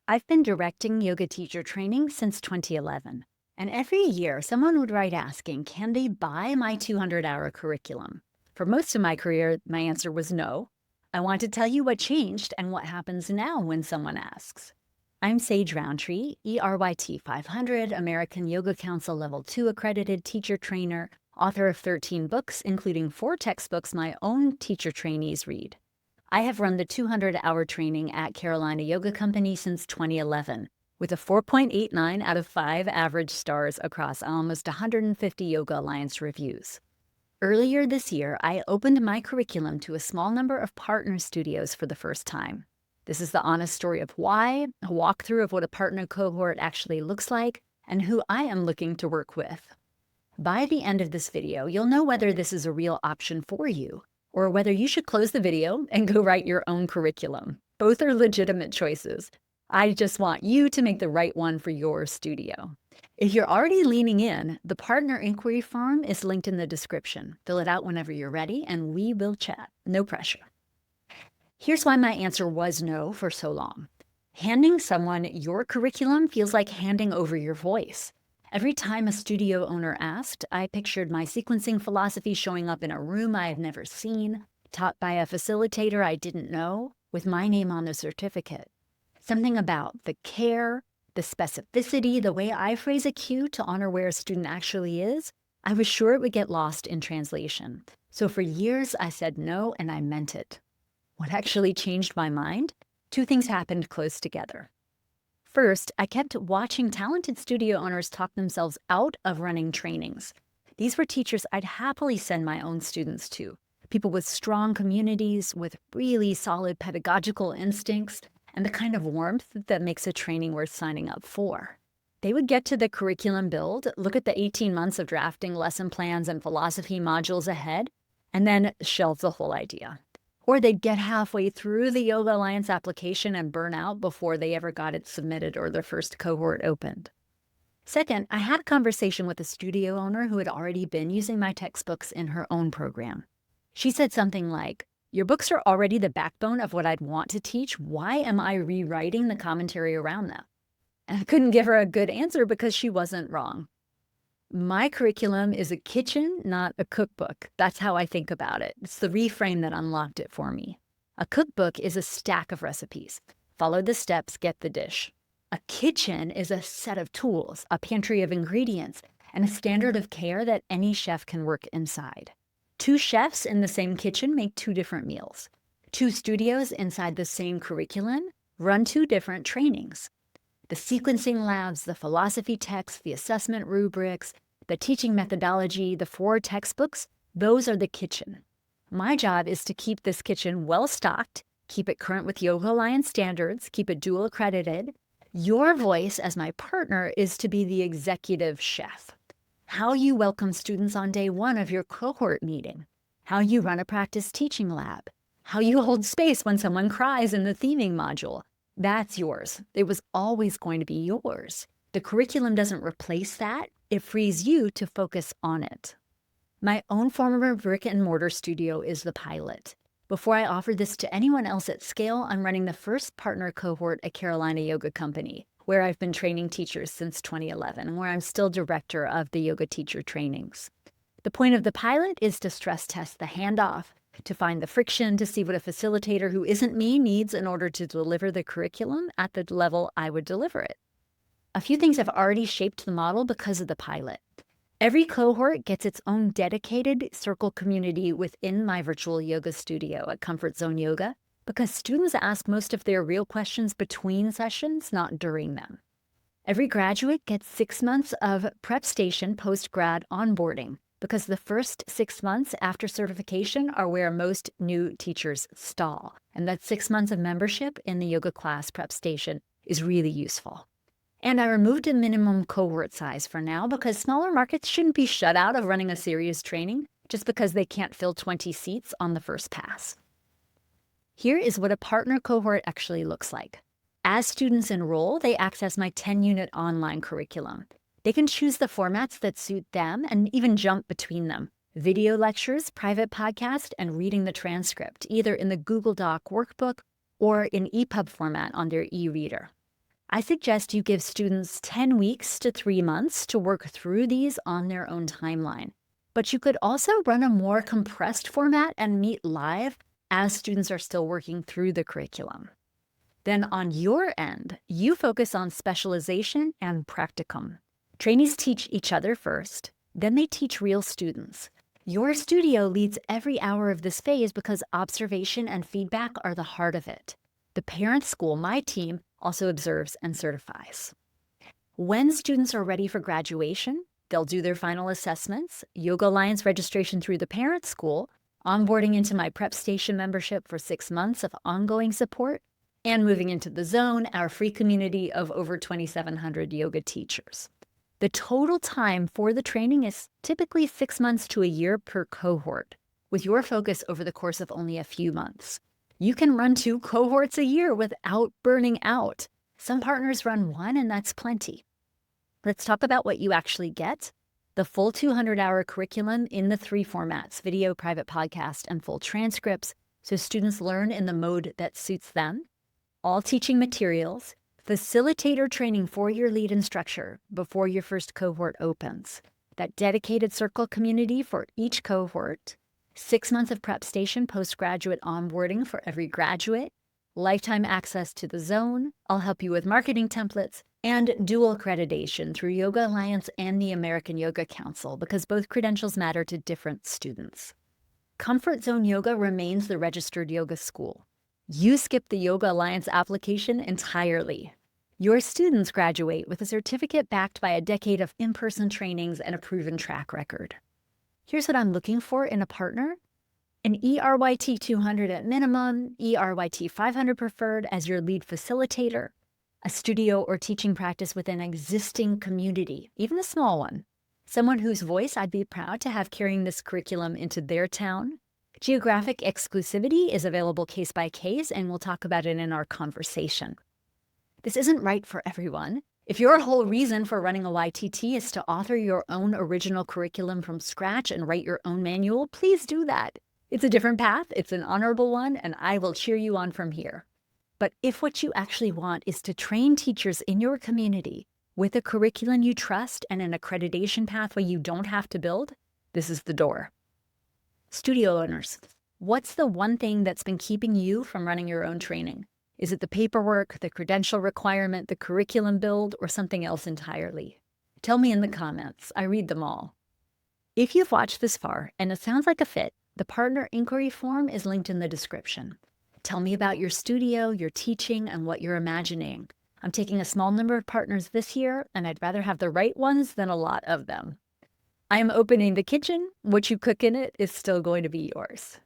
I've been directing yoga teacher training since 2011. And every year, someone would write asking, can they buy my 200-hour curriculum? For most of my career, my answer was no. I want to tell you what changed and what happens now when someone asks. I'm Sage Rountree, ERYT 500, American Yoga Council Level 2 accredited teacher trainer, author of 13 books, including 4 textbooks my own teacher trainees read. I have run the 200-hour training at Carolina Yoga Company since 2011, with a 4.89 out of 5 average stars across almost 150 Yoga Alliance reviews. Earlier this year, I opened my curriculum to a small number of partner studios for the first time. This is the honest story of why, a walkthrough of what a partner cohort actually looks like, and who I am looking to work with. By the end of this video, you'll know whether this is a real option for you, or whether you should close the video and go write your own curriculum. Both are legitimate choices. I just want you to make the right one for your studio. If you're already leaning in, the partner inquiry form is linked in the description. Fill it out whenever you're ready, and we will chat. No pressure. Here's why my answer was no for so long. Handing someone your curriculum feels like handing over your voice. Every time a studio owner asked, I pictured my sequencing philosophy showing up in a room I had never seen, taught by a facilitator I didn't know, with my name on the certificate. Something about the care, the specificity, the way I phrase a cue to honor where a student actually is, I was sure it would get lost in translation. So for years, I said no, and I meant it. What actually changed my mind? 2 things happened close together. First, I kept watching talented studio owners talk themselves out of running trainings. These were teachers I'd happily send my own students to, people with strong communities, with really solid pedagogical instincts, and the kind of warmth that makes a training worth signing up for. They would get to the curriculum build, look at the 18 months of drafting lesson plans and philosophy modules ahead, and then shelve the whole idea. Or they'd get halfway through the Yoga Alliance application and burn out before they ever got it submitted or their first cohort opened. Second, I had a conversation with a studio owner who had already been using my textbooks in her own program. She said something like, "Your books are already the backbone of what I'd want to teach. Why am I rewriting the commentary around them?" And I couldn't give her a good answer because she wasn't wrong. My curriculum is a kitchen, not a cookbook. That's how I think about it. It's the reframe that unlocked it for me. A cookbook is a stack of recipes. Follow the steps, get the dish. A kitchen is a set of tools, a pantry of ingredients, and a standard of care that any chef can work inside. 2 chefs in the same kitchen make 2 different meals. 2 studios inside the same curriculum run 2 different trainings. The sequencing labs, the philosophy text, the assessment rubrics, the teaching methodology, the 4 textbooks, those are the kitchen. My job is to keep this kitchen well-stocked, keep it current with Yoga Alliance standards, keep it dual accredited. Your voice as my partner is to be the executive chef. How you welcome students on day 1 of your cohort meeting, how you run a practice teaching lab, how you hold space when someone cries in the theming module. That's yours. It was always going to be yours. The curriculum doesn't replace that. It frees you to focus on it. My own former brick-and-mortar studio is the pilot. Before I offer this to anyone else at scale, I'm running the first partner cohort at Carolina Yoga Company, where I've been training teachers since 2011, and where I'm still director of the yoga teacher trainings. The point of the pilot is to stress test the handoff, to find the friction, to see what a facilitator who isn't me needs in order to deliver the curriculum at the level I would deliver it. A few things have already shaped the model because of the pilot. Every cohort gets its own dedicated circle community within my virtual yoga studio at Comfort Zone Yoga, because students ask most of their real questions between sessions, not during them. Every graduate gets 6 months of prep station post-grad onboarding, because the first 6 months after certification are where most new teachers stall. And that 6 months of membership in the yoga class prep station is really useful. And I removed a minimum cohort size for now because smaller markets shouldn't be shut out of running a serious training just because they can't fill 20 seats on the first pass. Here is what a partner cohort actually looks like. As students enroll, they access my 10-unit online curriculum. They can choose the formats that suit them and even jump between them. Video lectures, private podcast, and reading the transcript, either in the Google Doc workbook or in EPUB format on their e-reader. I suggest you give students 10 weeks to 3 months to work through these on their own timeline. But you could also run a more compressed format and meet live as students are still working through the curriculum. Then on your end, you focus on specialization and practicum. Trainees teach each other first, then they teach real students. Your studio leads every hour of this phase because observation and feedback are the heart of it. The parent school, my team, also observes and certifies. When students are ready for graduation, they'll do their final assessments, Yoga Alliance registration through the parent school, onboarding into my Prep Station membership for 6 months of ongoing support, and moving into the Zone, our free community of over 2,700 yoga teachers. The total time for the training is typically 6 months to a year per cohort, with your focus over the course of only a few months. You can run 2 cohorts a year without burning out. Some partners run 1, and that's plenty. Let's talk about what you actually get. The full 200-hour curriculum in the 3 formats: video, private podcast, and full transcripts, so students learn in the mode that suits them. All teaching materials, facilitator training for your lead instructor before your first cohort opens, that dedicated circle community for each cohort, 6 months of Prep Station postgraduate onboarding for every graduate, lifetime access to the Zone, I'll help you with marketing templates, and dual accreditation through Yoga Alliance and the American Yoga Council because both credentials matter to different students. Comfort Zone Yoga remains the registered yoga school. You skip the Yoga Alliance application entirely. Your students graduate with a certificate backed by a decade of in-person trainings and a proven track record. Here's what I'm looking for in a partner: an ERYT 200 at minimum, ERYT 500 preferred as your lead facilitator, a studio or teaching practice with an existing community, even a small one, someone whose voice I'd be proud to have carrying this curriculum into their town. Geographic exclusivity is available case by case, and we'll talk about it in our conversation. This isn't right for everyone. If your whole reason for running a YTT is to author your own original curriculum from scratch and write your own manual, please do that. It's a different path, it's an honorable one, and I will cheer you on from here. But if what you actually want is to train teachers in your community with a curriculum you trust and an accreditation pathway you don't have to build, this is the door. Studio owners, what's the one thing that's been keeping you from running your own training? Is it the paperwork, the credential requirement, the curriculum build, or something else entirely? Tell me in the comments. I read them all. If you've watched this far and it sounds like a fit, the partner inquiry form is linked in the description. Tell me about your studio, your teaching, and what you're imagining. I'm taking a small number of partners this year, and I'd rather have the right ones than a lot of them. I am opening the kitchen. What you cook in it is still going to be yours.